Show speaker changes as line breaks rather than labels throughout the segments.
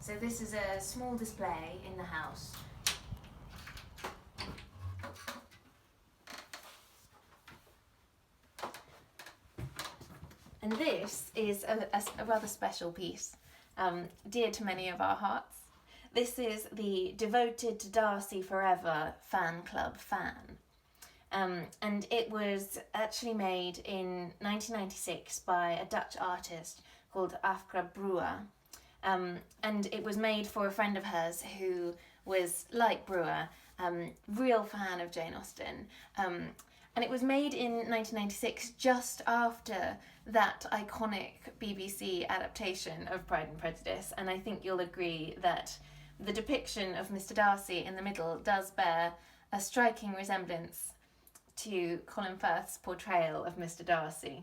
So this is a small display in the house. And this is a rather special piece, dear to many of our hearts. This is the Devoted to Darcy Forever fan club fan. And it was actually made in 1996 by a Dutch artist called Aafke Brouwer. And it was made for a friend of hers who was, like Brewer, real fan of Jane Austen. And it was made in 1996, just after that iconic BBC adaptation of Pride and Prejudice. And I think you'll agree that the depiction of Mr. Darcy in the middle does bear a striking resemblance to Colin Firth's portrayal of Mr. Darcy.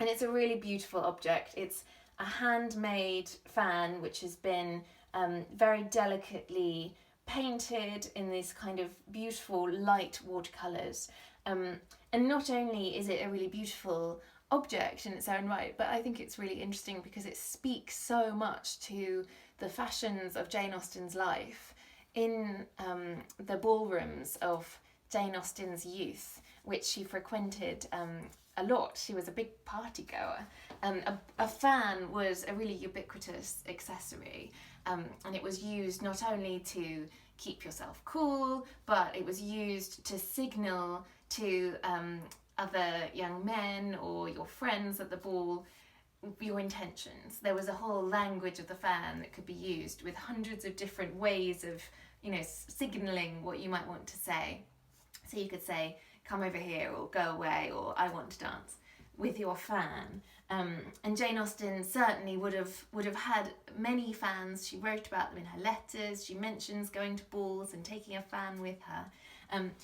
And it's a really beautiful object. It's a handmade fan which has been very delicately painted in these kind of beautiful light watercolours. And not only is it a really beautiful object in its own right, but I think it's really interesting because it speaks so much to the fashions of Jane Austen's life in the ballrooms of Jane Austen's youth, which she frequented a lot. She was a big party goer. A fan was a really ubiquitous accessory, and it was used not only to keep yourself cool, but it was used to signal to other young men or your friends at the ball your intentions. There was a whole language of the fan that could be used with hundreds of different ways of, signalling what you might want to say. So you could say, come over here, or go away, or I want to dance, with your fan. And Jane Austen certainly would have had many fans. She wrote about them in her letters. She mentions going to balls and taking a fan with her.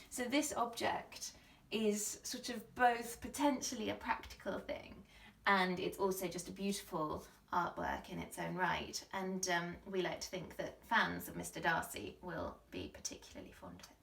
So this object is sort of both potentially a practical thing, and it's also just a beautiful artwork in its own right. And we like to think that fans of Mr. Darcy will be particularly fond of it.